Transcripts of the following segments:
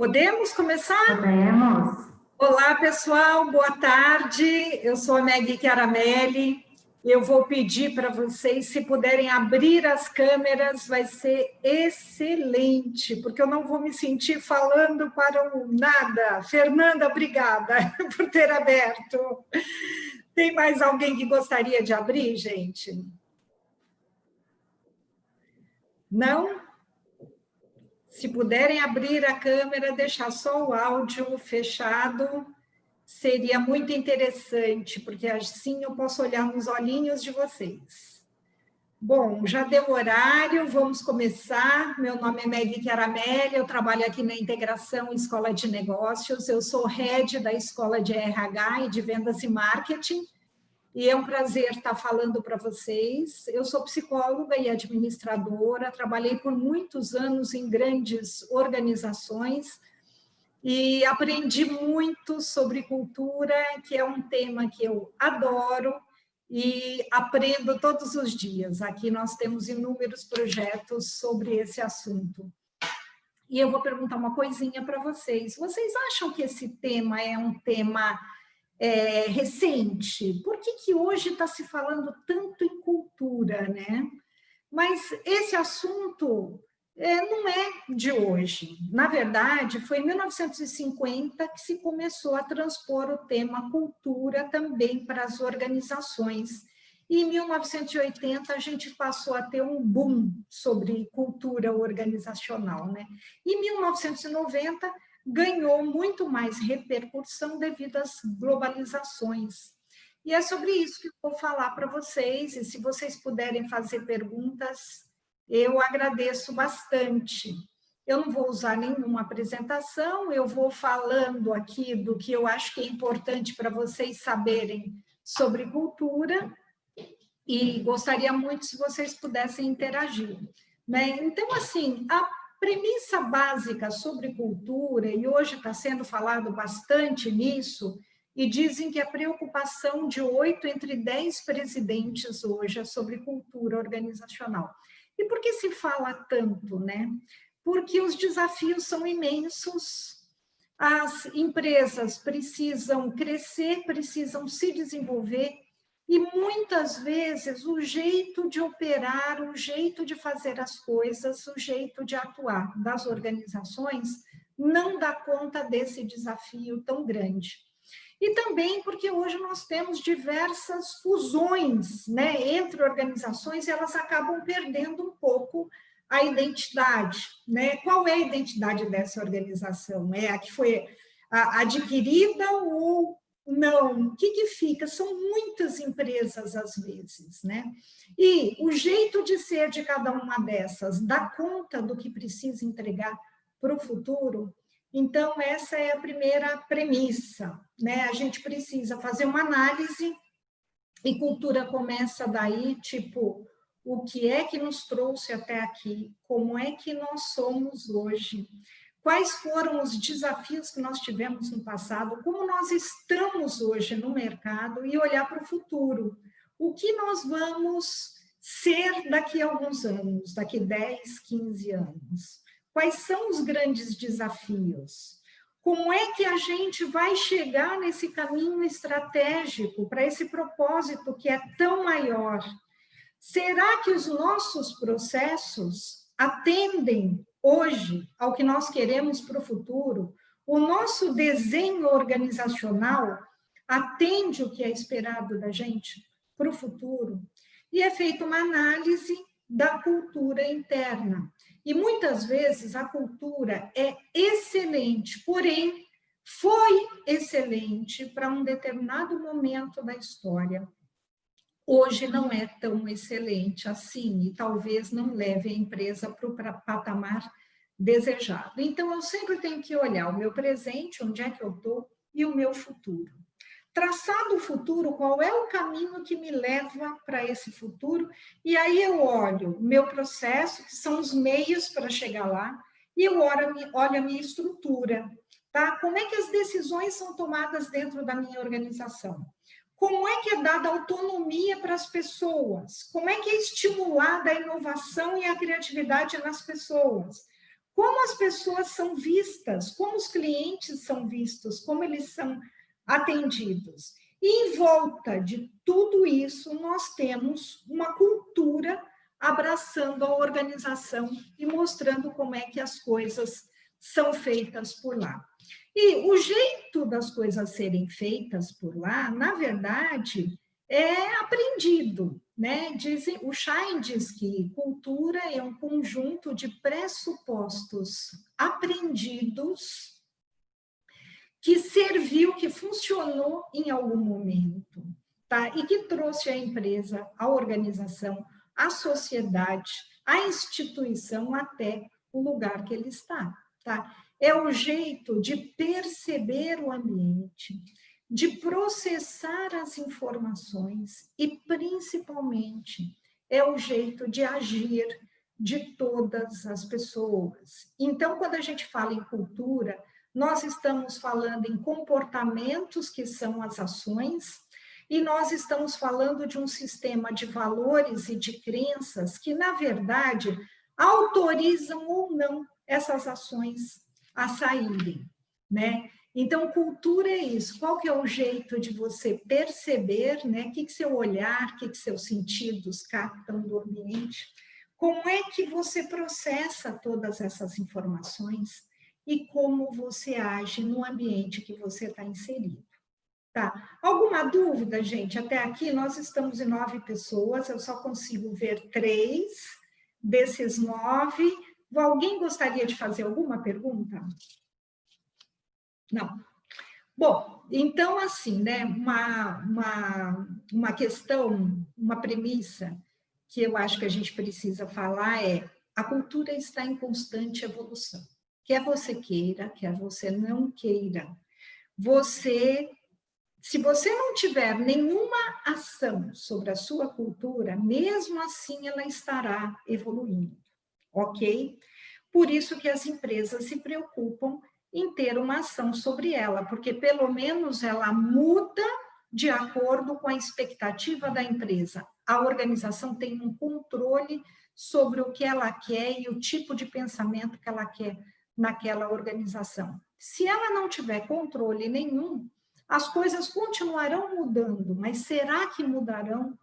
Podemos começar? Podemos. Olá, pessoal, boa tarde. Eu sou a Meg Chiaramelli. Eu vou pedir para vocês, se puderem abrir as câmeras, vai ser excelente, porque eu não vou me sentir falando para o nada. Fernanda, obrigada por ter aberto. Tem mais alguém que gostaria de abrir, gente? Não? Se puderem abrir a câmera, deixar só o áudio fechado, seria muito interessante, porque assim eu posso olhar nos olhinhos de vocês. Bom, já deu horário, vamos começar. Meu nome é Meg Chiaramelli, eu trabalho aqui na Integração Escola de Negócios, eu sou head da Escola de RH e de Vendas e Marketing, e é um prazer estar falando para vocês. Eu sou psicóloga e administradora, trabalhei por muitos anos em grandes organizações e aprendi muito sobre cultura, que é um tema que eu adoro e aprendo todos os dias. Aqui nós temos inúmeros projetos sobre esse assunto. E eu vou perguntar uma coisinha para vocês. Vocês acham que esse tema é um tema recente? Por que hoje está se falando tanto em cultura, né? Mas esse assunto não é de hoje. Na verdade, foi em 1950 que se começou a transpor o tema cultura também para as organizações. E em 1980 a gente passou a ter um boom sobre cultura organizacional, né? E em 1990 ganhou muito mais repercussão devido às globalizações. E é sobre isso que eu vou falar para vocês, e se vocês puderem fazer perguntas, eu agradeço bastante. Eu não vou usar nenhuma apresentação, eu vou falando aqui do que eu acho que é importante para vocês saberem sobre cultura, e gostaria muito se vocês pudessem interagir, né? Então, assim, a premissa básica sobre cultura, e hoje está sendo falado bastante nisso, e dizem que a preocupação de 8 entre 10 presidentes hoje é sobre cultura organizacional. E por que se fala tanto, né? Porque os desafios são imensos, as empresas precisam crescer, precisam se desenvolver, e muitas vezes o jeito de operar, o jeito de fazer as coisas, o jeito de atuar das organizações não dá conta desse desafio tão grande. E também porque hoje nós temos diversas fusões, né, entre organizações, e elas acabam perdendo um pouco a identidade, né? Qual é a identidade dessa organização? É a que foi adquirida ou não? O que fica? São muitas empresas às vezes, né? E o jeito de ser de cada uma dessas dá conta do que precisa entregar para o futuro? Então, essa é a primeira premissa, né? A gente precisa fazer uma análise, e cultura começa daí, tipo, o que é que nos trouxe até aqui? Como é que nós somos hoje? Quais foram os desafios que nós tivemos no passado? Como nós estamos hoje no mercado? E olhar para o futuro. O que nós vamos ser daqui a alguns anos, daqui 10, 15 anos? Quais são os grandes desafios? Como é que a gente vai chegar nesse caminho estratégico para esse propósito que é tão maior? Será que os nossos processos atendem hoje ao que nós queremos para o futuro? O nosso desenho organizacional atende o que é esperado da gente para o futuro? E é feita uma análise da cultura interna. E muitas vezes a cultura é excelente, porém foi excelente para um determinado momento da história. Hoje não é tão excelente assim e talvez não leve a empresa para o patamar desejado. Então, eu sempre tenho que olhar o meu presente, onde é que eu estou, e o meu futuro. Traçado o futuro, qual é o caminho que me leva para esse futuro? E aí eu olho o meu processo, que são os meios para chegar lá, e eu olho a minha estrutura, tá? Como é que as decisões são tomadas dentro da minha organização? Como é que é dada autonomia para as pessoas? Como é que é estimulada a inovação e a criatividade nas pessoas? como as pessoas são vistas, como os clientes são vistos, como eles são atendidos. E em volta de tudo isso, nós temos uma cultura abraçando a organização e mostrando como é que as coisas são feitas por lá. E o jeito das coisas serem feitas por lá, na verdade, é aprendido, né? O Schein diz que cultura é um conjunto de pressupostos aprendidos que serviu, que funcionou em algum momento, tá? E que trouxe a empresa, a organização, a sociedade, a instituição até o lugar que ele está, tá? É o jeito de perceber o ambiente, de processar as informações e, principalmente, é o jeito de agir de todas as pessoas. Então, quando a gente fala em cultura, nós estamos falando em comportamentos, que são as ações, e nós estamos falando de um sistema de valores e de crenças que, na verdade, autorizam ou não essas ações a saírem, né? Então, cultura é isso. Qual que é o jeito de você perceber, né? O que seu olhar, o que seus sentidos captam do ambiente? Como é que você processa todas essas informações e como você age no ambiente que você está inserido? Tá. Alguma dúvida, gente? Até aqui nós estamos em 9 pessoas, eu só consigo ver 3 desses 9. Alguém gostaria de fazer alguma pergunta? Não. Bom, então, assim, né, uma questão, uma premissa que eu acho que a gente precisa falar é: a cultura está em constante evolução. Quer você queira, quer você não queira. Se você não tiver nenhuma ação sobre a sua cultura, mesmo assim ela estará evoluindo, ok? Por isso que as empresas se preocupam em ter uma ação sobre ela, porque pelo menos ela muda de acordo com a expectativa da empresa. A organização tem um controle sobre o que ela quer e o tipo de pensamento que ela quer naquela organização. Se ela não tiver controle nenhum, as coisas continuarão mudando, mas será que mudarão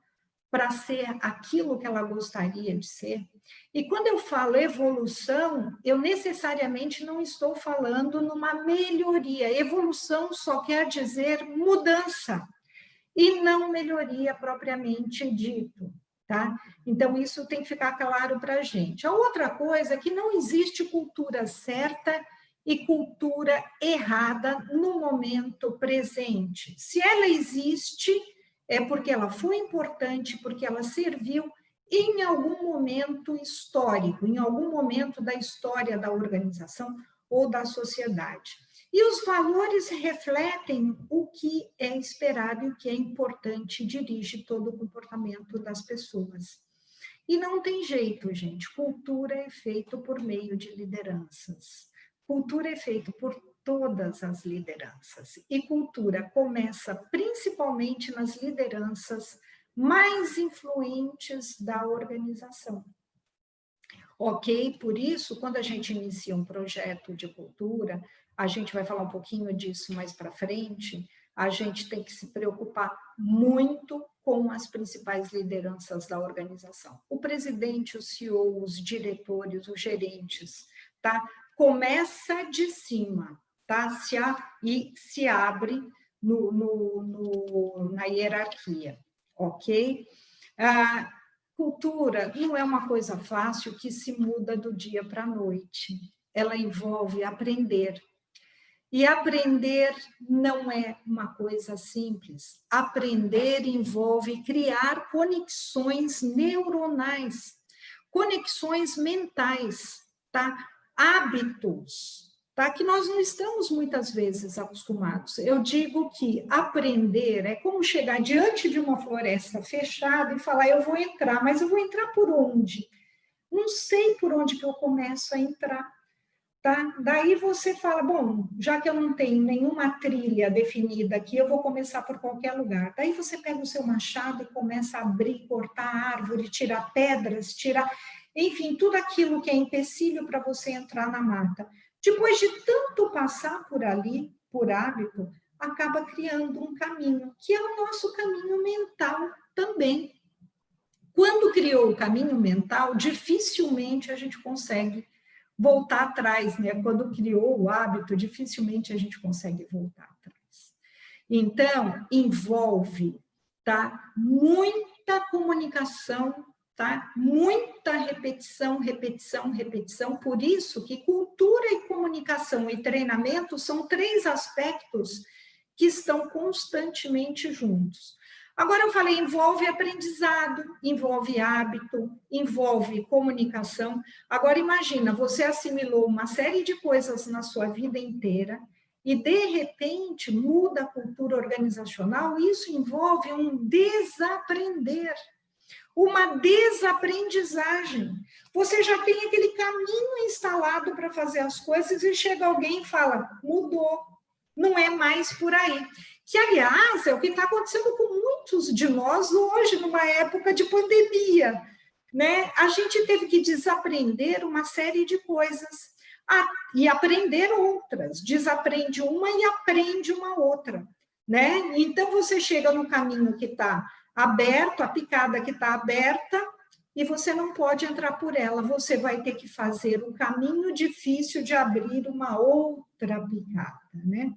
para ser aquilo que ela gostaria de ser? E quando eu falo evolução, eu necessariamente não estou falando numa melhoria. Evolução só quer dizer mudança, e não melhoria propriamente dito, tá? Então, isso tem que ficar claro para a gente. A outra coisa é que não existe cultura certa e cultura errada no momento presente. Se ela existe, é porque ela foi importante, porque ela serviu em algum momento histórico, em algum momento da história da organização ou da sociedade. E os valores refletem o que é esperado e o que é importante, dirige todo o comportamento das pessoas. E não tem jeito, gente. Cultura é feito por meio de lideranças. Cultura é feito por todas as lideranças. E cultura começa principalmente nas lideranças mais influentes da organização. Ok? Por isso, quando a gente inicia um projeto de cultura, a gente vai falar um pouquinho disso mais para frente, a gente tem que se preocupar muito com as principais lideranças da organização. O presidente, o CEO, os diretores, os gerentes, tá? Começa de cima, tá? E se abre na hierarquia, ok? Cultura não é uma coisa fácil que se muda do dia para a noite. Ela envolve aprender. E aprender não é uma coisa simples. Aprender envolve criar conexões neuronais, conexões mentais, tá? Hábitos, tá? Que nós não estamos muitas vezes acostumados. Eu digo que aprender é como chegar diante de uma floresta fechada e falar: eu vou entrar, mas eu vou entrar por onde? Não sei por onde que eu começo a entrar. Tá? Daí você fala: bom, já que eu não tenho nenhuma trilha definida aqui, eu vou começar por qualquer lugar. Daí você pega o seu machado e começa a abrir, cortar árvore, tirar pedras, enfim, tudo aquilo que é empecilho para você entrar na mata. Depois de tanto passar por ali, por hábito, acaba criando um caminho, que é o nosso caminho mental também. Quando criou o caminho mental, dificilmente a gente consegue voltar atrás, né? Quando criou o hábito, dificilmente a gente consegue voltar atrás. Então, envolve, tá? Muita comunicação, tá? Muita repetição, repetição, repetição. Por isso que cultura e comunicação e treinamento são 3 aspectos que estão constantemente juntos. Agora eu falei, envolve aprendizado, envolve hábito, envolve comunicação. Agora imagina, você assimilou uma série de coisas na sua vida inteira e, de repente, muda a cultura organizacional, isso envolve um desaprender, uma desaprendizagem. Você já tem aquele caminho instalado para fazer as coisas e chega alguém e fala, mudou, não é mais por aí. Que, aliás, é o que está acontecendo com muitos de nós hoje, numa época de pandemia, né? A gente teve que desaprender uma série de coisas e aprender outras. Desaprende uma e aprende uma outra, né? Então, você chega no caminho que está aberto, a picada que está aberta, e você não pode entrar por ela. Você vai ter que fazer o caminho difícil de abrir uma outra picada, né?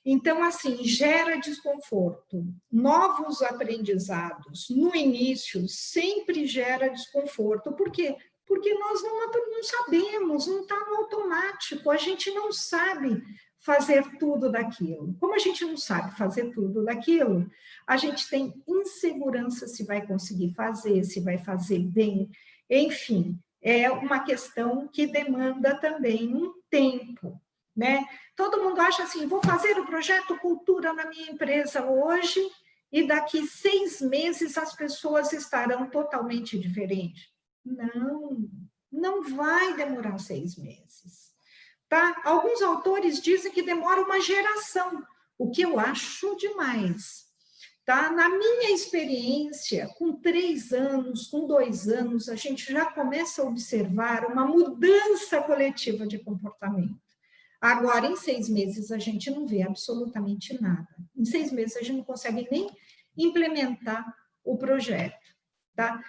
Então, assim, gera desconforto. Novos aprendizados, no início, sempre gera desconforto. Por quê? Porque nós não sabemos, não está no automático, a gente não sabe fazer tudo daquilo. Como a gente não sabe fazer tudo daquilo, a gente tem insegurança se vai conseguir fazer, se vai fazer bem, enfim, é uma questão que demanda também um tempo, né? Todo mundo acha assim, vou fazer o projeto Cultura na minha empresa hoje e daqui 6 meses as pessoas estarão totalmente diferentes. Não, não vai demorar 6 meses. Tá? Alguns autores dizem que demora uma geração, o que eu acho demais. Tá? Na minha experiência, com 3 anos, com 2 anos, a gente já começa a observar uma mudança coletiva de comportamento. Agora, em 6 meses, a gente não vê absolutamente nada. Em 6 meses, a gente não consegue nem implementar o projeto. Tá?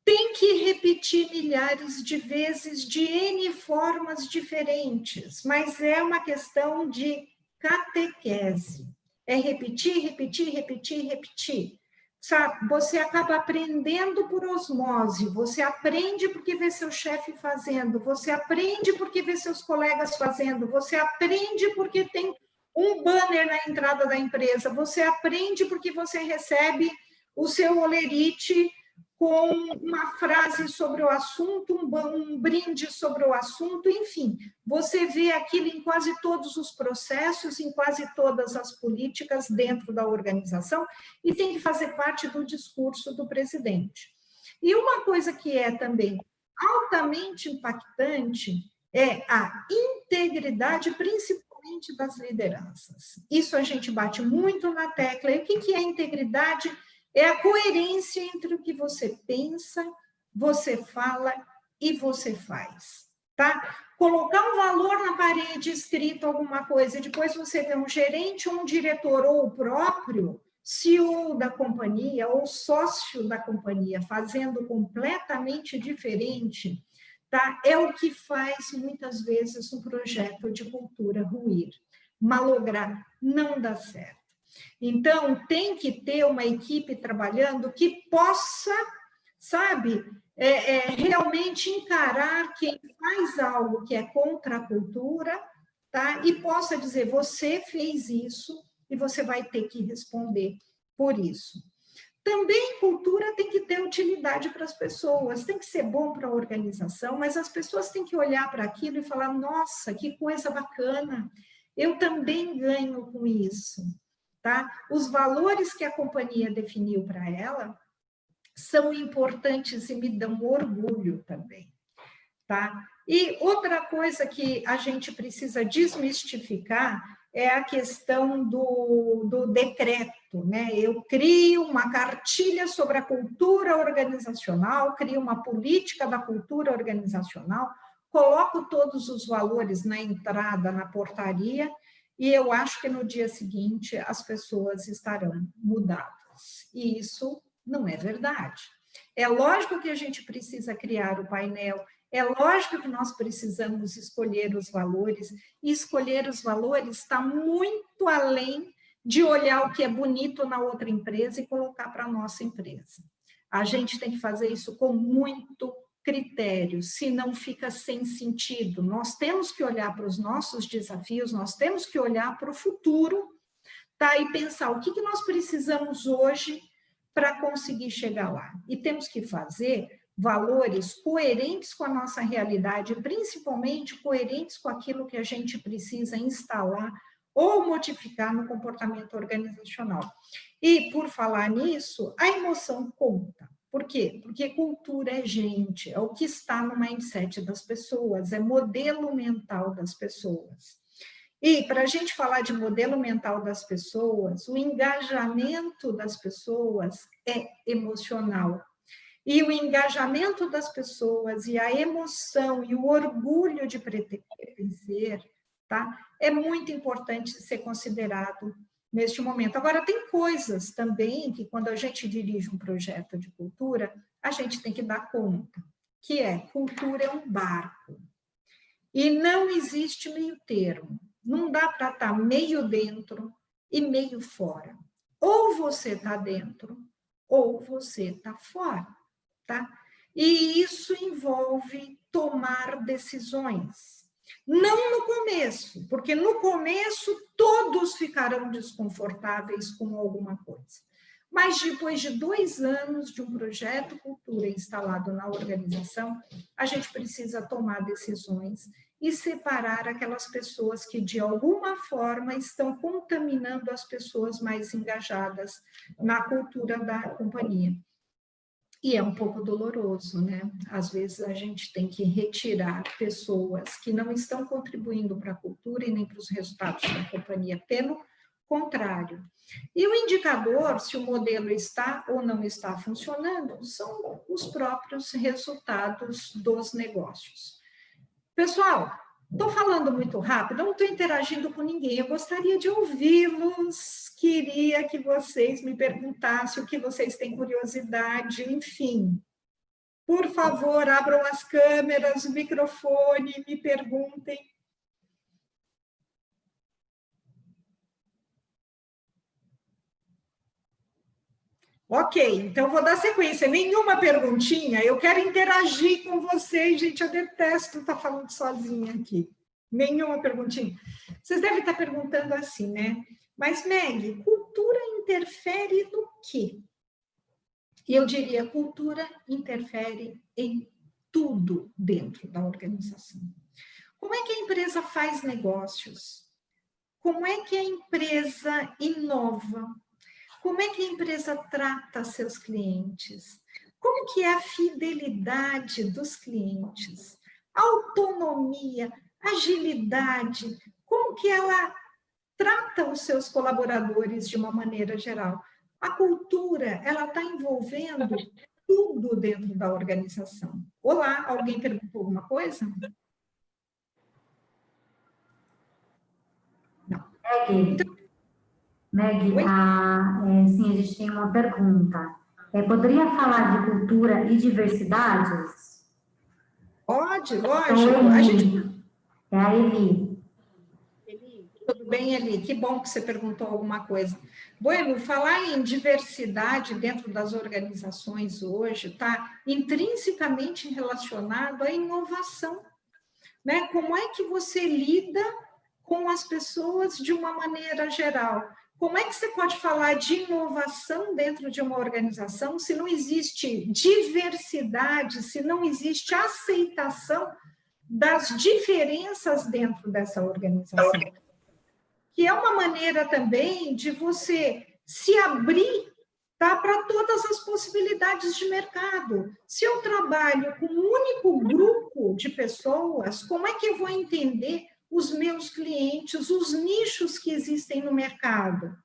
Tem que repetir milhares de vezes, de N formas diferentes, mas é uma questão de catequese. É repetir, repetir, repetir, repetir. Sabe? Você acaba aprendendo por osmose, você aprende porque vê seu chefe fazendo, você aprende porque vê seus colegas fazendo, você aprende porque tem um banner na entrada da empresa, você aprende porque você recebe o seu olerite com uma frase sobre o assunto, um brinde sobre o assunto, enfim, você vê aquilo em quase todos os processos, em quase todas as políticas dentro da organização, e tem que fazer parte do discurso do presidente. E uma coisa que é também altamente impactante é a integridade, principalmente das lideranças. Isso a gente bate muito na tecla. E o que é integridade? É a coerência entre o que você pensa, você fala e você faz, tá? Colocar um valor na parede escrito alguma coisa e depois você vê um gerente ou um diretor ou o próprio CEO da companhia ou sócio da companhia fazendo completamente diferente, tá? É o que faz muitas vezes um projeto de cultura ruir, malograr, não dá certo. Então, tem que ter uma equipe trabalhando que possa, sabe, realmente encarar quem faz algo que é contra a cultura, tá? E possa dizer, você fez isso e você vai ter que responder por isso. Também cultura tem que ter utilidade para as pessoas, tem que ser bom para a organização, mas as pessoas têm que olhar para aquilo e falar, nossa, que coisa bacana, eu também ganho com isso. Tá? Os valores que a companhia definiu para ela são importantes e me dão orgulho também. Tá? E outra coisa que a gente precisa desmistificar é a questão do decreto, projeto, né? Eu crio uma cartilha sobre a cultura organizacional, crio uma política da cultura organizacional, coloco todos os valores na entrada, na portaria, e eu acho que no dia seguinte as pessoas estarão mudadas. E isso não é verdade. É lógico que a gente precisa criar o painel, é lógico que nós precisamos escolher os valores, e escolher os valores está muito além de olhar o que é bonito na outra empresa e colocar para a nossa empresa. A gente tem que fazer isso com muito critério, senão fica sem sentido. Nós temos que olhar para os nossos desafios, nós temos que olhar para o futuro, tá? E pensar o que nós precisamos hoje para conseguir chegar lá. E temos que fazer valores coerentes com a nossa realidade, principalmente coerentes com aquilo que a gente precisa instalar ou modificar no comportamento organizacional. E, por falar nisso, a emoção conta. Por quê? Porque cultura é gente, é o que está no mindset das pessoas, é modelo mental das pessoas. E, para a gente falar de modelo mental das pessoas, o engajamento das pessoas é emocional. E o engajamento das pessoas, e a emoção, e o orgulho de pertencer, tá? É muito importante ser considerado neste momento. Agora, tem coisas também que, quando a gente dirige um projeto de cultura, a gente tem que dar conta, que é, cultura é um barco. E não existe meio termo. Não dá para estar meio dentro e meio fora. Ou você está dentro, ou você está fora. Tá? E isso envolve tomar decisões. Não no começo, porque no começo todos ficarão desconfortáveis com alguma coisa. Mas depois de 2 anos de um projeto cultura instalado na organização, a gente precisa tomar decisões e separar aquelas pessoas que, de alguma forma, estão contaminando as pessoas mais engajadas na cultura da companhia. E é um pouco doloroso, né? Às vezes a gente tem que retirar pessoas que não estão contribuindo para a cultura e nem para os resultados da companhia, pelo contrário. E o indicador, se o modelo está ou não está funcionando, são os próprios resultados dos negócios. Pessoal, estou falando muito rápido, não estou interagindo com ninguém, eu gostaria de ouvi-los, queria que vocês me perguntassem o que vocês têm curiosidade, enfim. Por favor, abram as câmeras, o microfone, me perguntem. Ok, então vou dar sequência. Nenhuma perguntinha, eu quero interagir com vocês, gente, eu detesto estar falando sozinha aqui. Nenhuma perguntinha. Vocês devem estar perguntando assim, né? Mas, Meg, cultura interfere no quê? E eu diria, cultura interfere em tudo dentro da organização. Como é que a empresa faz negócios? Como é que a empresa inova? Como é que a empresa trata seus clientes? Como que é a fidelidade dos clientes? Autonomia, agilidade, como que ela trata os seus colaboradores de uma maneira geral? A cultura, ela está envolvendo tudo dentro da organização. Olá, alguém perguntou alguma coisa? Não. Meg, sim, a gente tem uma pergunta. Poderia falar de cultura e diversidades? Pode, lógico. A gente... É a Eli. Tudo bem, Eli? Que bom que você perguntou alguma coisa. Bueno, falar em diversidade dentro das organizações hoje está intrinsecamente relacionado à inovação, né? Como é que você lida com as pessoas de uma maneira geral? Como é que você pode falar de inovação dentro de uma organização se não existe diversidade, se não existe aceitação das diferenças dentro dessa organização? Que é uma maneira também de você se abrir, tá, para todas as possibilidades de mercado. Se eu trabalho com um único grupo de pessoas, como é que eu vou entender os meus clientes, os nichos que existem no mercado?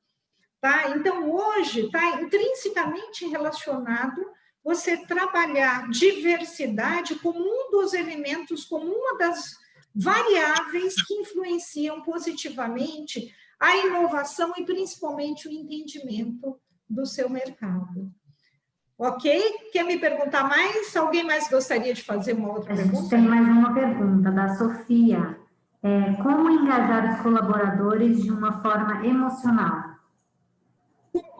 tá? Então, hoje está intrinsecamente relacionado você trabalhar diversidade como um dos elementos, como uma das variáveis que influenciam positivamente a inovação e principalmente o entendimento do seu mercado. Ok? Quer me perguntar mais? Alguém mais gostaria de fazer uma outra pergunta? A gente tem mais uma pergunta da Sofia. Como engajar os colaboradores de uma forma emocional?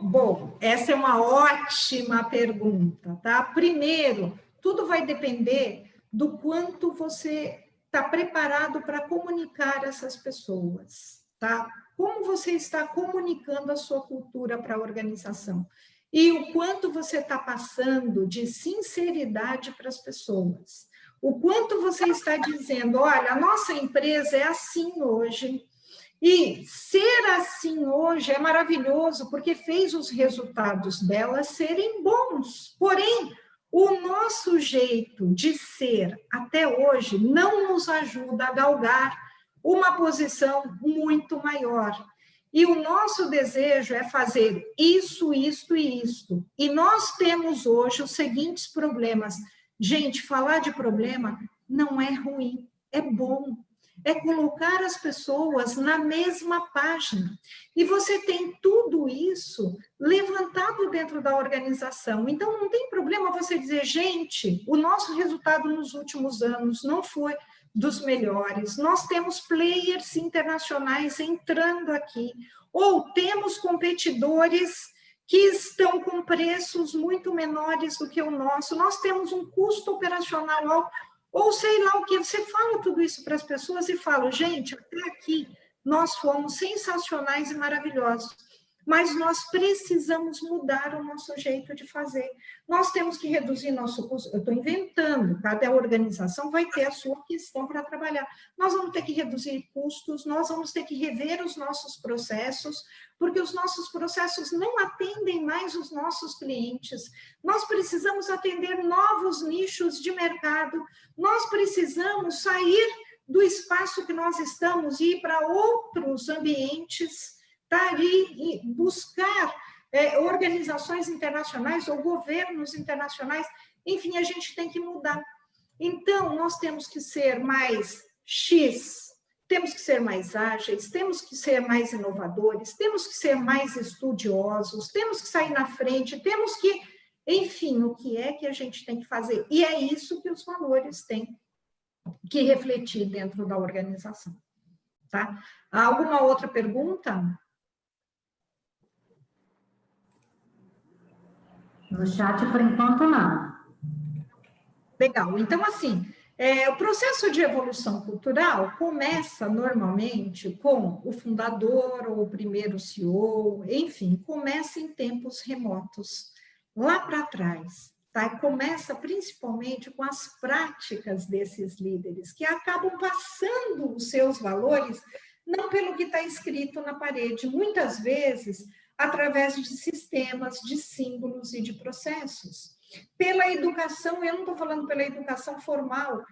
Bom, essa é uma ótima pergunta, tá? Primeiro, tudo vai depender do quanto você está preparado para comunicar essas pessoas, tá? Como você está comunicando a sua cultura para a organização e o quanto você está passando de sinceridade para as pessoas. O quanto você está dizendo, olha, a nossa empresa é assim hoje, e ser assim hoje é maravilhoso, porque fez os resultados dela serem bons. Porém, o nosso jeito de ser até hoje não nos ajuda a galgar uma posição muito maior. E o nosso desejo é fazer isso, isto e isto. E nós temos hoje os seguintes problemas. Gente, falar de problema não é ruim, é bom. É colocar as pessoas na mesma página. E você tem tudo isso levantado dentro da organização. Então, não tem problema você dizer, gente, o nosso resultado nos últimos anos não foi dos melhores. Nós temos players internacionais entrando aqui, ou temos competidores que estão com preços muito menores do que o nosso. Nós temos um custo operacional alto, ou sei lá o que, você fala tudo isso para as pessoas e fala, gente, até aqui nós fomos sensacionais e maravilhosos, mas nós precisamos mudar o nosso jeito de fazer. Nós temos que reduzir nosso custo, eu estou inventando, cada organização vai ter a sua questão para trabalhar. Nós vamos ter que reduzir custos, nós vamos ter que rever os nossos processos, porque os nossos processos não atendem mais os nossos clientes. Nós precisamos atender novos nichos de mercado, nós precisamos sair do espaço que nós estamos e ir para outros ambientes, tá? E buscar organizações internacionais ou governos internacionais. Enfim, a gente tem que mudar. Então, nós temos que ser mais X, temos que ser mais ágeis, temos que ser mais inovadores, temos que ser mais estudiosos, temos que sair na frente, temos que, enfim, o que é que a gente tem que fazer? E é isso que os valores têm que refletir dentro da organização. Tá? Há alguma outra pergunta? No chat, por enquanto, não. Legal. Então, assim, o processo de evolução cultural começa normalmente com o fundador ou o primeiro CEO, enfim, começa em tempos remotos, lá para trás. Tá? Começa principalmente com as práticas desses líderes, que acabam passando os seus valores, não pelo que está escrito na parede, muitas vezes através de sistemas, de símbolos e de processos. Pela educação, eu não estou falando pela educação formal,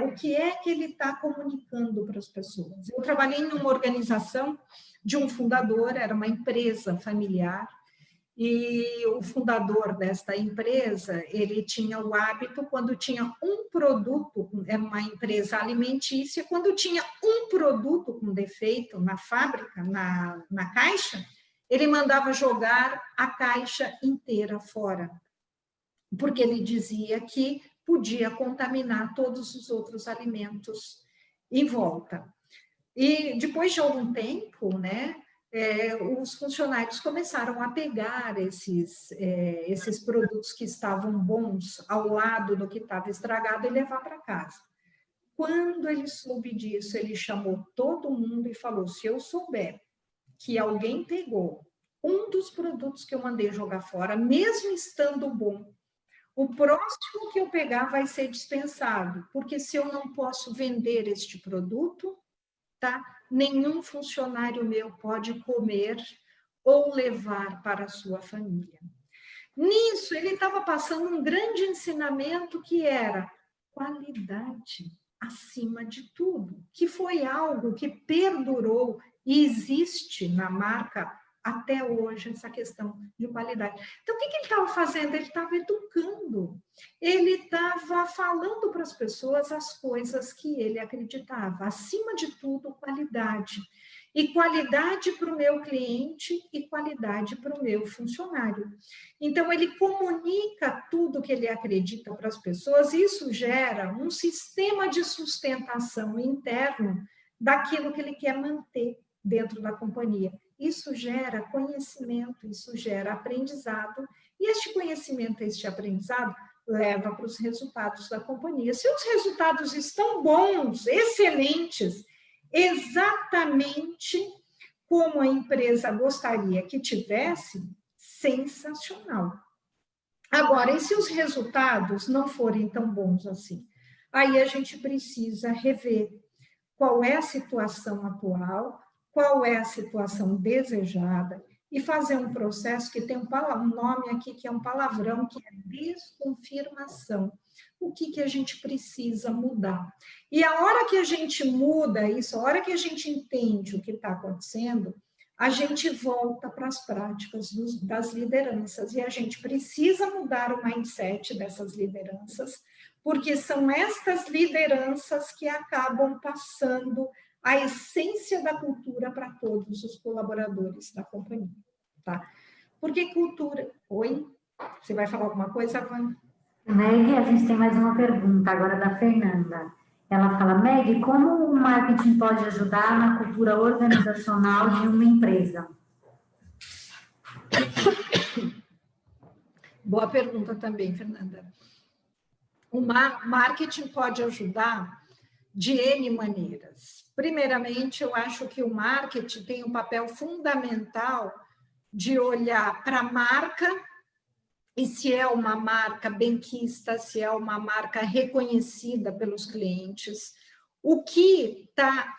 o que é que ele está comunicando para as pessoas. Eu trabalhei em uma organização de um fundador, era uma empresa familiar, e o fundador desta empresa, ele tinha o hábito, quando tinha um produto, era uma empresa alimentícia, quando tinha um produto com defeito na fábrica, na caixa, ele mandava jogar a caixa inteira fora, porque ele dizia que podia contaminar todos os outros alimentos em volta. E depois de algum tempo, né, os funcionários começaram a pegar esses produtos que estavam bons ao lado do que estava estragado e levar para casa. Quando ele soube disso, ele chamou todo mundo e falou, se eu souber que alguém pegou um dos produtos que eu mandei jogar fora, mesmo estando bom, o próximo que eu pegar vai ser dispensado, porque se eu não posso vender este produto, tá? Nenhum funcionário meu pode comer ou levar para a sua família. Nisso, ele estava passando um grande ensinamento que era qualidade acima de tudo, que foi algo que perdurou e existe na marca até hoje essa questão de qualidade. Então, o que ele estava fazendo? Ele estava educando, ele estava falando para as pessoas as coisas que ele acreditava. Acima de tudo, qualidade. E qualidade para o meu cliente e qualidade para o meu funcionário. Então, ele comunica tudo que ele acredita para as pessoas, e isso gera um sistema de sustentação interno daquilo que ele quer manter dentro da companhia. Isso gera conhecimento, isso gera aprendizado, e este conhecimento, este aprendizado, leva para os resultados da companhia. Se os resultados estão bons, excelentes, exatamente como a empresa gostaria que tivesse, sensacional. Agora, e se os resultados não forem tão bons assim? Aí a gente precisa rever qual é a situação atual, qual é a situação desejada, e fazer um processo que tem um nome aqui, que é um palavrão, que é desconfirmação. O que a gente precisa mudar? E a hora que a gente muda isso, a hora que a gente entende o que está acontecendo, a gente volta para as práticas das lideranças, e a gente precisa mudar o mindset dessas lideranças, porque são estas lideranças que acabam passando a essência da cultura para todos os colaboradores da companhia, tá? Porque cultura... Oi? Você vai falar alguma coisa, Van? Meg, a gente tem mais uma pergunta agora da Fernanda. Ela fala, Meg, como o marketing pode ajudar na cultura organizacional de uma empresa? Boa pergunta também, Fernanda. O marketing pode ajudar de N maneiras. Primeiramente, eu acho que o marketing tem um papel fundamental de olhar para a marca, e se é uma marca benquista, se é uma marca reconhecida pelos clientes, o que está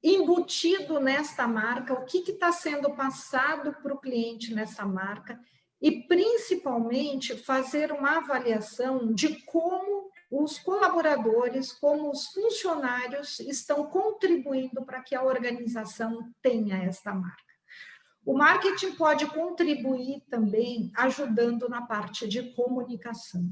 embutido nesta marca, o que está sendo passado para o cliente nessa marca, e principalmente fazer uma avaliação de como os colaboradores, como os funcionários estão contribuindo para que a organização tenha esta marca. O marketing pode contribuir também ajudando na parte de comunicação,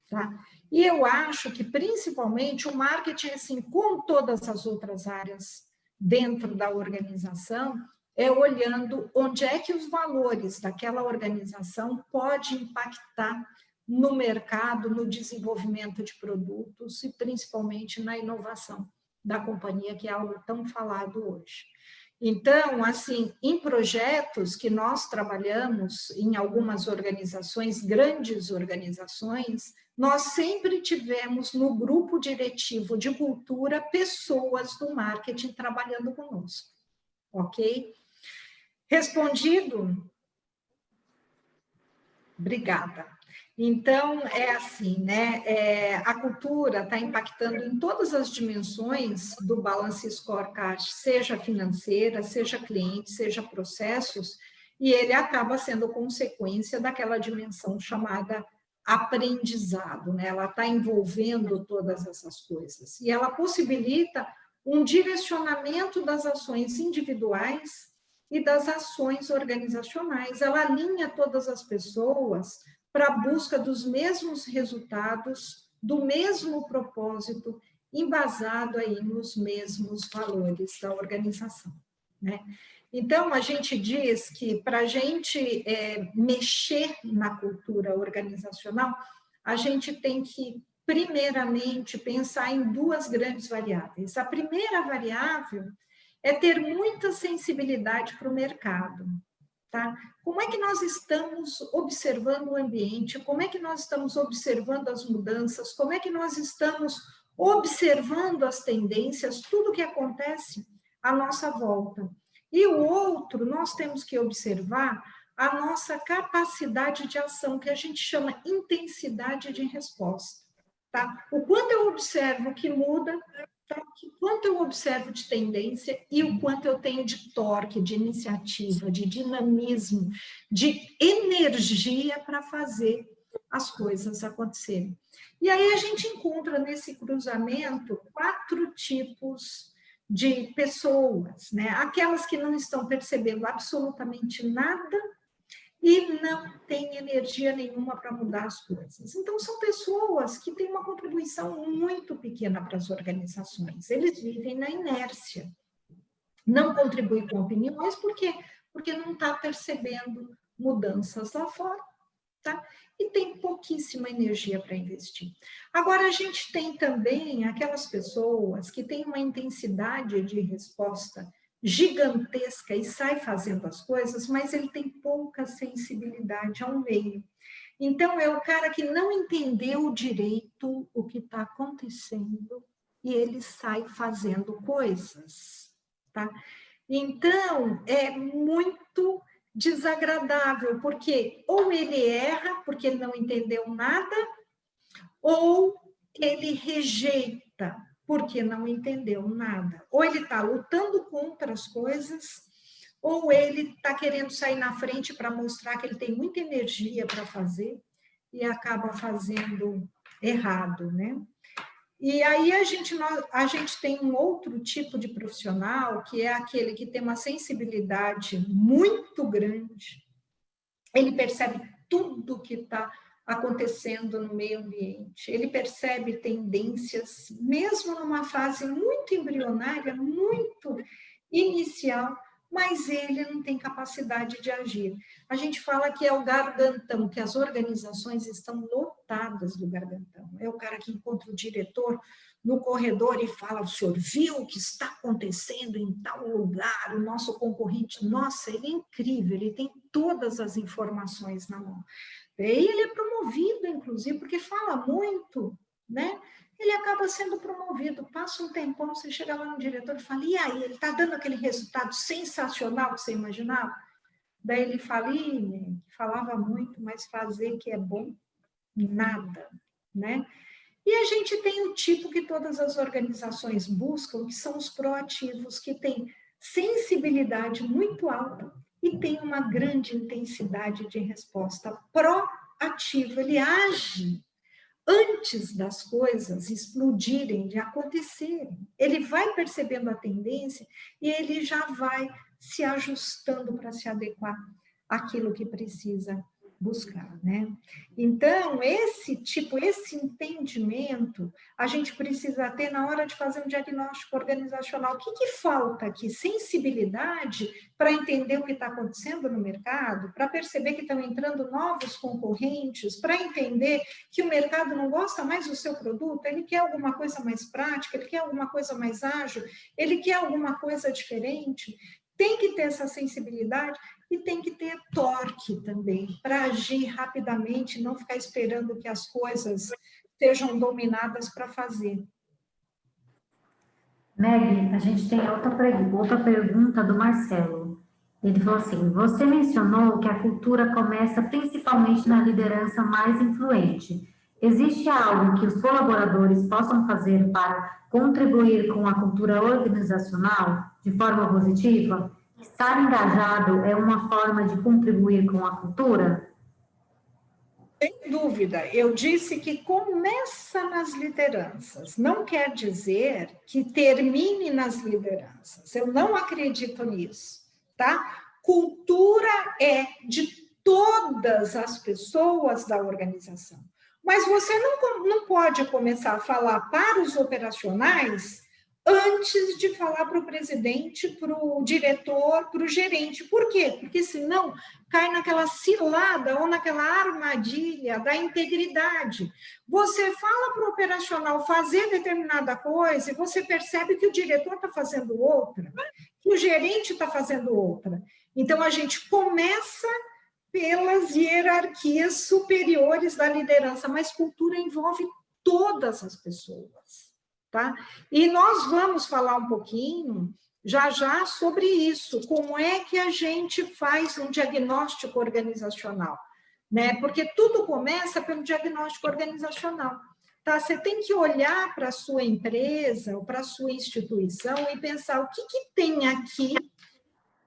tá? E eu acho que principalmente o marketing, assim, como todas as outras áreas dentro da organização, é olhando onde é que os valores daquela organização podem impactar no mercado, no desenvolvimento de produtos e principalmente na inovação da companhia, que é algo tão falado hoje. Então, assim, em projetos que nós trabalhamos em algumas organizações, grandes organizações, nós sempre tivemos no grupo diretivo de cultura pessoas do marketing trabalhando conosco, ok? Respondido? Obrigada. Então, é assim, né? A cultura está impactando em todas as dimensões do Balance Scorecard, seja financeira, seja cliente, seja processos, e ele acaba sendo consequência daquela dimensão chamada aprendizado, né? Ela está envolvendo todas essas coisas. E ela possibilita um direcionamento das ações individuais e das ações organizacionais. Ela alinha todas as pessoas para a busca dos mesmos resultados, do mesmo propósito, embasado aí nos mesmos valores da organização, né? Então, a gente diz que para a gente mexer na cultura organizacional, a gente tem que, primeiramente, pensar em duas grandes variáveis. A primeira variável é ter muita sensibilidade para o mercado, tá? Como é que nós estamos observando o ambiente? Como é que nós estamos observando as mudanças? Como é que nós estamos observando as tendências, tudo que acontece à nossa volta? E o outro, nós temos que observar a nossa capacidade de ação, que a gente chama intensidade de resposta, tá? O quanto eu observo que muda, o quanto eu observo de tendência e o quanto eu tenho de torque, de iniciativa, de dinamismo, de energia para fazer as coisas acontecerem. E aí a gente encontra nesse cruzamento 4 tipos de pessoas, né? Aquelas que não estão percebendo absolutamente nada e não têm energia nenhuma para mudar as coisas. Então, são pessoas que têm uma contribuição muito pequena para as organizações. Eles vivem na inércia. Não contribuem com opiniões, por quê? Porque não está percebendo mudanças lá fora, tá? E tem pouquíssima energia para investir. Agora, a gente tem também aquelas pessoas que têm uma intensidade de resposta gigantesca e sai fazendo as coisas, mas ele tem pouca sensibilidade ao meio. Então, é o cara que não entendeu direito o que está acontecendo e ele sai fazendo coisas, tá? Então, é muito desagradável, porque ou ele erra porque ele não entendeu nada, ou ele rejeita porque não entendeu nada. Ou ele está lutando contra as coisas, ou ele está querendo sair na frente para mostrar que ele tem muita energia para fazer e acaba fazendo errado, né? E aí a gente tem um outro tipo de profissional, que é aquele que tem uma sensibilidade muito grande, ele percebe tudo que está acontecendo no meio ambiente, ele percebe tendências, mesmo numa fase muito embrionária, muito inicial, mas ele não tem capacidade de agir. A gente fala que é o gargantão, que as organizações estão lotadas do gargantão. É o cara que encontra o diretor no corredor e fala: o senhor viu o que está acontecendo em tal lugar, o nosso concorrente, nossa, ele é incrível, ele tem todas as informações na mão. E ele é promovido, inclusive, porque fala muito, né? Ele acaba sendo promovido, passa um tempão, você chega lá no diretor e fala: e aí, ele está dando aquele resultado sensacional que você imaginava? Daí ele fala: falava muito, mas fazer que é bom, nada, né? E a gente tem o tipo que todas as organizações buscam, que são os proativos, que têm sensibilidade muito alta e tem uma grande intensidade de resposta. Proativo, ele age antes das coisas explodirem, de acontecerem. Ele vai percebendo a tendência e ele já vai se ajustando para se adequar àquilo que precisa buscar, né? Então, esse entendimento, a gente precisa ter na hora de fazer um diagnóstico organizacional. O que falta aqui? Sensibilidade para entender o que está acontecendo no mercado, para perceber que estão entrando novos concorrentes, para entender que o mercado não gosta mais do seu produto, ele quer alguma coisa mais prática, ele quer alguma coisa mais ágil, ele quer alguma coisa diferente. Tem que ter essa sensibilidade e tem que ter torque também, para agir rapidamente, não ficar esperando que as coisas sejam dominadas para fazer. Meg, a gente tem outra pergunta do Marcelo. Ele falou assim: você mencionou que a cultura começa principalmente na liderança mais influente. Existe algo que os colaboradores possam fazer para contribuir com a cultura organizacional de forma positiva? Estar engajado é uma forma de contribuir com a cultura? Sem dúvida, eu disse que começa nas lideranças, não quer dizer que termine nas lideranças, eu não acredito nisso, tá? Cultura é de todas as pessoas da organização, mas você não pode começar a falar para os operacionais antes de falar para o presidente, para o diretor, para o gerente. Por quê? Porque senão cai naquela cilada ou naquela armadilha da integridade. Você fala para o operacional fazer determinada coisa e você percebe que o diretor está fazendo outra, que o gerente está fazendo outra. Então, a gente começa pelas hierarquias superiores da liderança, mas cultura envolve todas as pessoas. Tá? E nós vamos falar um pouquinho, já sobre isso, como é que a gente faz um diagnóstico organizacional, né? Porque tudo começa pelo diagnóstico organizacional, tá? Você tem que olhar para a sua empresa ou para a sua instituição e pensar o que tem aqui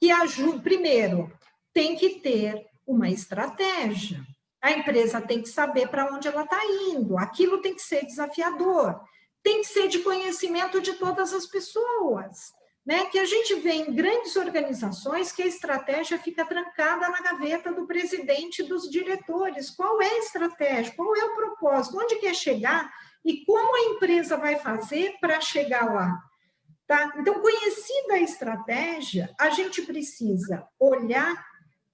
que ajuda. Primeiro, tem que ter uma estratégia. A empresa tem que saber para onde ela está indo, aquilo tem que ser desafiador. tem que ser de conhecimento de todas as pessoas, né? Que a gente vê em grandes organizações que a estratégia fica trancada na gaveta do presidente e dos diretores. Qual é a estratégia? Qual é o propósito? Onde quer chegar? E como a empresa vai fazer para chegar lá? Tá? Então, conhecida a estratégia, a gente precisa olhar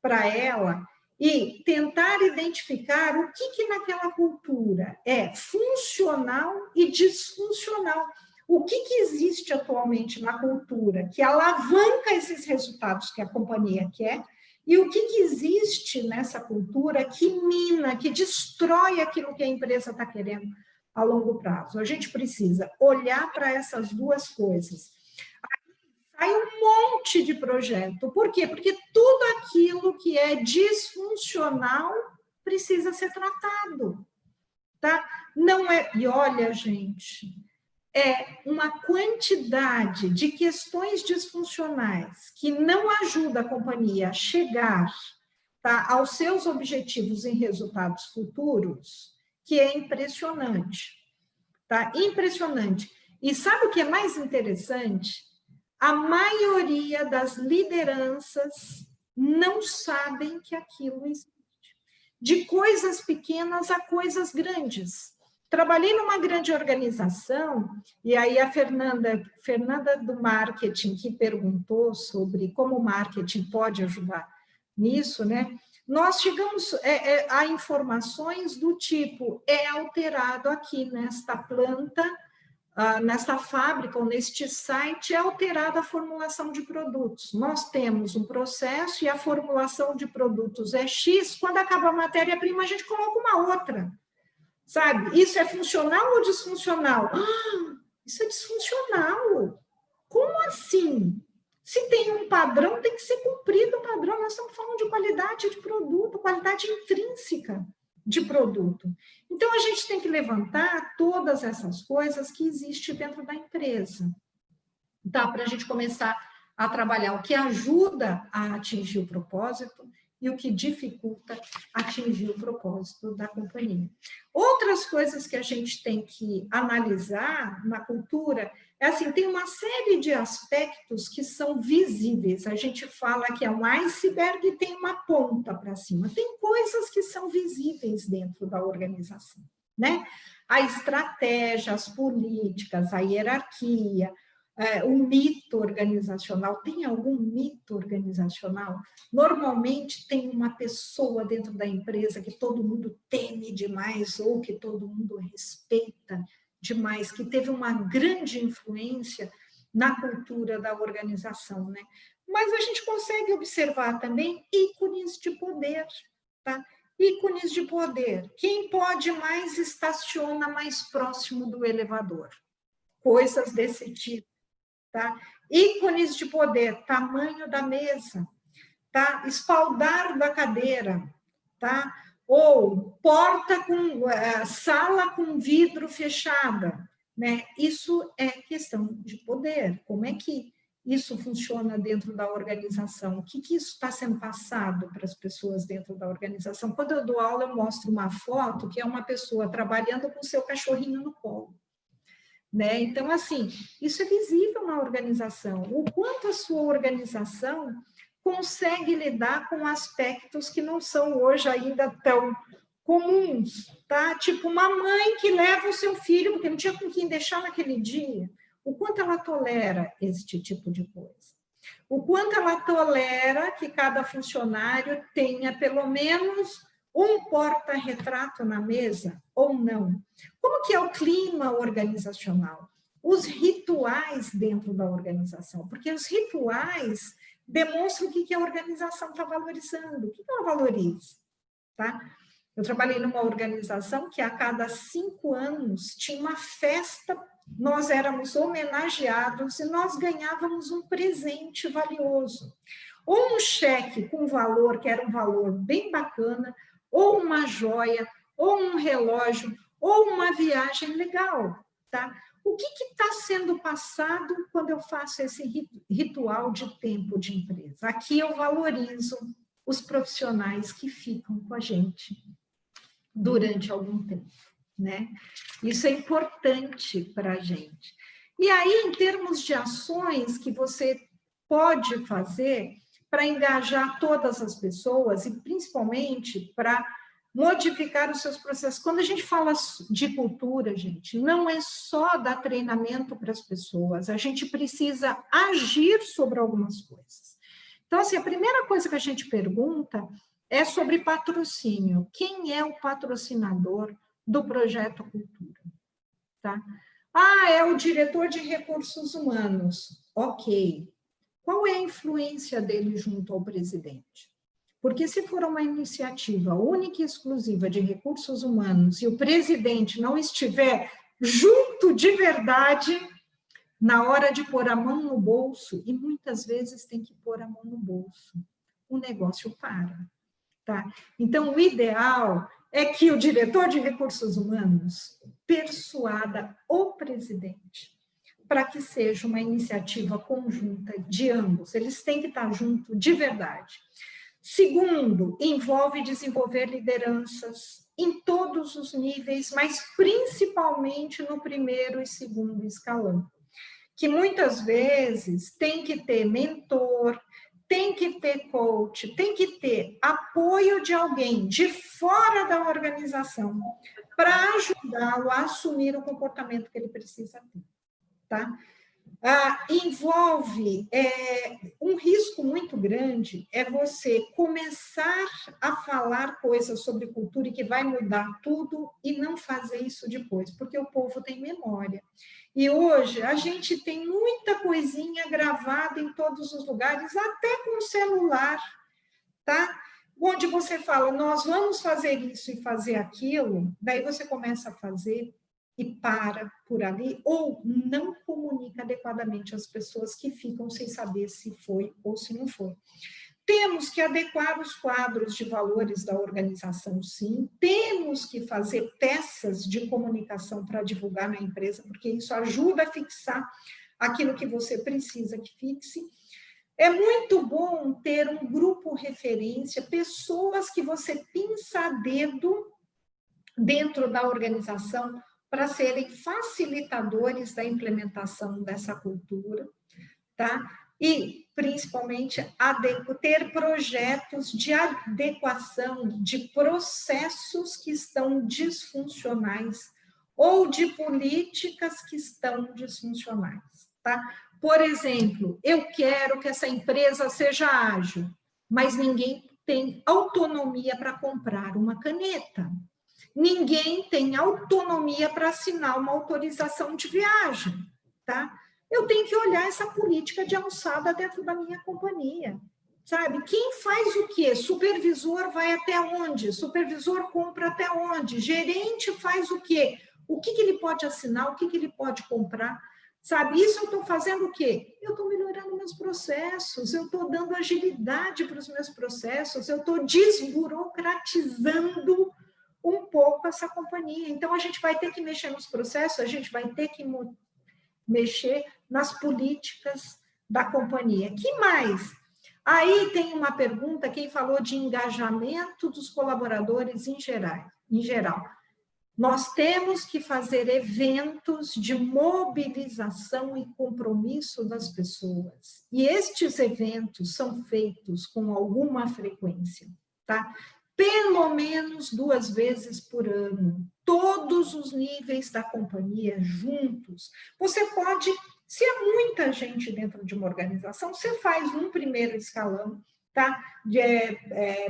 para ela e tentar identificar o que naquela cultura é funcional e disfuncional. O que existe atualmente na cultura que alavanca esses resultados que a companhia quer e o que existe nessa cultura que mina, que destrói aquilo que a empresa está querendo a longo prazo. A gente precisa olhar para essas duas coisas. Sai um monte de projeto. Por quê? Porque tudo aquilo que é disfuncional precisa ser tratado, tá? Não é... E olha, gente, é uma quantidade de questões disfuncionais que não ajuda a companhia a chegar, tá, aos seus objetivos e resultados futuros, que é impressionante, tá? Impressionante. E sabe o que é mais interessante? A maioria das lideranças não sabem que aquilo existe. De coisas pequenas a coisas grandes. Trabalhei numa grande organização, e aí a Fernanda do marketing, que perguntou sobre como o marketing pode ajudar nisso, né? Nós chegamos a informações do tipo, é alterado aqui nesta planta, nesta fábrica ou neste site, é alterada a formulação de produtos. Nós temos um processo e a formulação de produtos é X, quando acaba a matéria-prima, a gente coloca uma outra. Sabe? Isso é funcional ou disfuncional? Isso é disfuncional. Como assim? Se tem um padrão, tem que ser cumprido o padrão. Nós estamos falando de qualidade de produto, qualidade intrínseca de produto. Então, a gente tem que levantar todas essas coisas que existem dentro da empresa, tá? Para a gente começar a trabalhar o que ajuda a atingir o propósito e o que dificulta atingir o propósito da companhia. Outras coisas que a gente tem que analisar na cultura é assim, tem uma série de aspectos que são visíveis. A gente fala que é um iceberg e tem uma ponta para cima. Tem coisas que são visíveis dentro da organização, né? A estratégia, as políticas, a hierarquia, o mito organizacional. Tem algum mito organizacional? Normalmente tem uma pessoa dentro da empresa que todo mundo teme demais ou que todo mundo respeita demais, que teve uma grande influência na cultura da organização, né? Mas a gente consegue observar também ícones de poder, tá? Ícones de poder. Quem pode mais estaciona mais próximo do elevador. Coisas desse tipo. Tá? Ícones de poder, tamanho da mesa, tá? Espaldar da cadeira, tá? Ou porta com sala com vidro fechada, né? Isso é questão de poder. Como é que isso funciona dentro da organização? O que isso está sendo passado para as pessoas dentro da organização? Quando eu dou aula, eu mostro uma foto que é uma pessoa trabalhando com seu cachorrinho no colo. Né? Então, assim, isso é visível na organização. O quanto a sua organização consegue lidar com aspectos que não são hoje ainda tão comuns, tá? Tipo, uma mãe que leva o seu filho, porque não tinha com quem deixar naquele dia. O quanto ela tolera este tipo de coisa. O quanto ela tolera que cada funcionário tenha pelo menos um porta-retrato na mesa ou não? Como que é o clima organizacional? Os rituais dentro da organização, porque os rituais demonstram o que a organização está valorizando, o que ela valoriza, tá? Eu trabalhei numa organização que a cada 5 anos tinha uma festa, nós éramos homenageados e nós ganhávamos um presente valioso. Ou um cheque com valor, que era um valor bem bacana, ou uma joia, ou um relógio, ou uma viagem legal, tá? O que está sendo passado quando eu faço esse ritual de tempo de empresa? Aqui eu valorizo os profissionais que ficam com a gente durante algum tempo, né? Isso é importante para a gente. E aí, em termos de ações que você pode fazer para engajar todas as pessoas e principalmente para modificar os seus processos. Quando a gente fala de cultura, gente, não é só dar treinamento para as pessoas, a gente precisa agir sobre algumas coisas. Então, assim, a primeira coisa que a gente pergunta é sobre patrocínio. Quem é o patrocinador do projeto Cultura? Tá? Ah, é o diretor de recursos humanos. Ok. Qual é a influência dele junto ao presidente? Porque se for uma iniciativa única e exclusiva de recursos humanos e o presidente não estiver junto de verdade, na hora de pôr a mão no bolso, e muitas vezes tem que pôr a mão no bolso, o negócio para. Tá? Então, o ideal é que o diretor de recursos humanos persuada o presidente para que seja uma iniciativa conjunta de ambos. Eles têm que estar juntos de verdade. Segundo, envolve desenvolver lideranças em todos os níveis, mas principalmente no primeiro e segundo escalão, que muitas vezes tem que ter mentor, tem que ter coach, tem que ter apoio de alguém de fora da organização para ajudá-lo a assumir o comportamento que ele precisa ter, tá? Envolve um risco muito grande é você começar a falar coisas sobre cultura e que vai mudar tudo e não fazer isso depois, porque o povo tem memória. E hoje a gente tem muita coisinha gravada em todos os lugares, até com celular, tá? Onde você fala, nós vamos fazer isso e fazer aquilo, daí você começa a fazer e para por ali, ou não comunica adequadamente às pessoas que ficam sem saber se foi ou se não foi. Temos que adequar os quadros de valores da organização, sim. Temos que fazer peças de comunicação para divulgar na empresa, porque isso ajuda a fixar aquilo que você precisa que fixe. É muito bom ter um grupo referência, pessoas que você pinça a dedo dentro da organização para serem facilitadores da implementação dessa cultura, tá? E, principalmente, ter projetos de adequação de processos que estão disfuncionais ou de políticas que estão disfuncionais, tá? Por exemplo, eu quero que essa empresa seja ágil, mas ninguém tem autonomia para comprar uma caneta. Ninguém tem autonomia para assinar uma autorização de viagem, tá? Eu tenho que olhar essa política de alçada dentro da minha companhia, sabe? Quem faz o quê? Supervisor vai até onde? Supervisor compra até onde? Gerente faz o quê? O que ele pode assinar? O que ele pode comprar? Sabe? Isso eu estou fazendo o quê? Eu estou melhorando meus processos, eu estou dando agilidade para os meus processos, eu estou desburocratizando um pouco essa companhia. Então, a gente vai ter que mexer nos processos, a gente vai ter que mexer nas políticas da companhia. Que mais? Aí tem uma pergunta, quem falou de engajamento dos colaboradores em geral. Nós temos que fazer eventos de mobilização e compromisso das pessoas. E estes eventos são feitos com alguma frequência, tá? Pelo menos 2 vezes por ano, todos os níveis da companhia juntos. Você pode, se é muita gente dentro de uma organização, você faz um primeiro escalão, tá?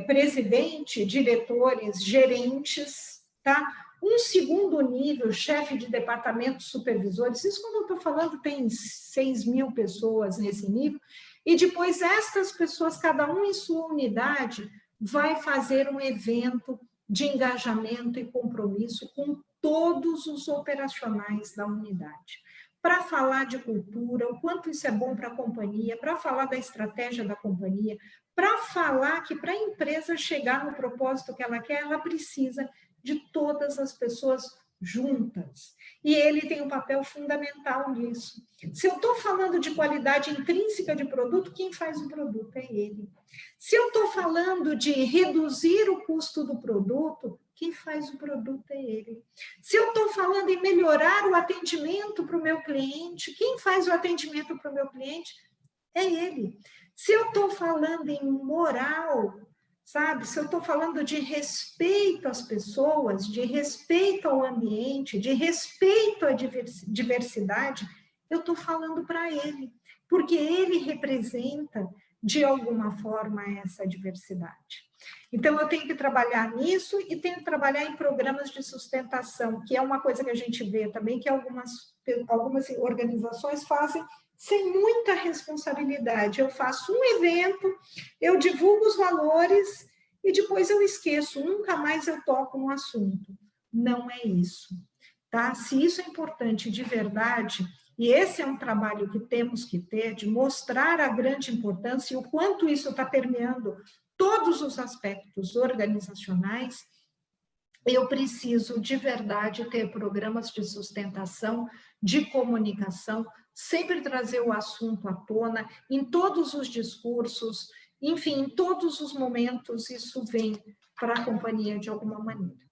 Presidente, diretores, gerentes, tá? Um segundo nível, chefe de departamento, supervisores. Isso, quando eu estou falando, tem 6.000 pessoas nesse nível. E depois, estas pessoas, cada um em sua unidade, vai fazer um evento de engajamento e compromisso com todos os operacionais da unidade, para falar de cultura, o quanto isso é bom para a companhia, para falar da estratégia da companhia, para falar que para a empresa chegar no propósito que ela quer, ela precisa de todas as pessoas juntas. E ele tem um papel fundamental nisso. Se eu estou falando de qualidade intrínseca de produto, quem faz o produto é ele. Se eu estou falando de reduzir o custo do produto, Quem faz o produto é ele. Se eu estou falando em melhorar o atendimento para o meu cliente, quem faz o atendimento para o meu cliente é ele. Se eu estou falando em moral, sabe? Se eu estou falando de respeito às pessoas, de respeito ao ambiente, de respeito à diversidade, eu estou falando para ele, porque ele representa, de alguma forma, essa diversidade. Então, eu tenho que trabalhar nisso e tenho que trabalhar em programas de sustentação, que é uma coisa que a gente vê também, que algumas organizações fazem sem muita responsabilidade. Eu faço um evento, eu divulgo os valores e depois eu esqueço, nunca mais eu toco no assunto. Não é isso, tá? Se isso é importante de verdade, e esse é um trabalho que temos que ter, de mostrar a grande importância e o quanto isso está permeando todos os aspectos organizacionais, eu preciso de verdade ter programas de sustentação, de comunicação, sempre trazer o assunto à tona, em todos os discursos, enfim, em todos os momentos isso vem para a companhia de alguma maneira.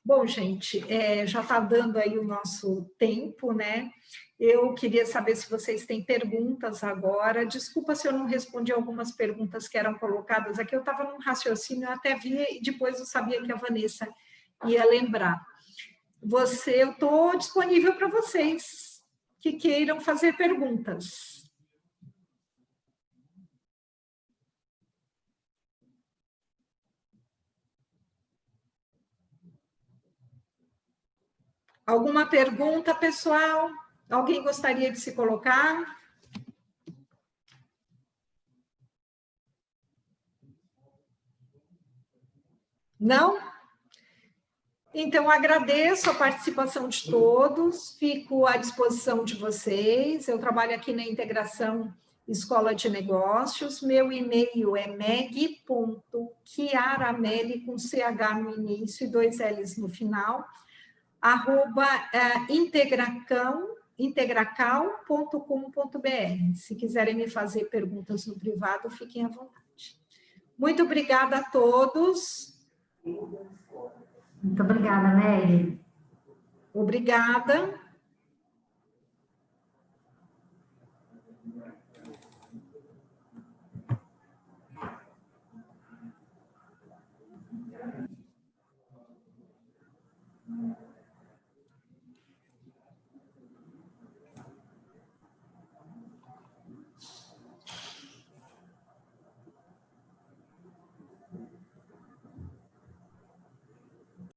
Bom, gente, já está dando aí o nosso tempo, né? Eu queria saber se vocês têm perguntas agora. Desculpa se eu não respondi algumas perguntas que eram colocadas aqui. Eu estava num raciocínio, eu até via e depois eu sabia que a Vanessa ia lembrar. Eu estou disponível para vocês que queiram fazer perguntas. Alguma pergunta, pessoal? Alguém gostaria de se colocar? Não? Então, agradeço a participação de todos, fico à disposição de vocês. Eu trabalho aqui na Integração Escola de Negócios. Meu e-mail é meg.chiaramelli, com CH no início e 2 L's no final, @integracal.com.br. Se quiserem me fazer perguntas no privado, fiquem à vontade. Muito obrigada a todos. Muito obrigada, Meg. Obrigada.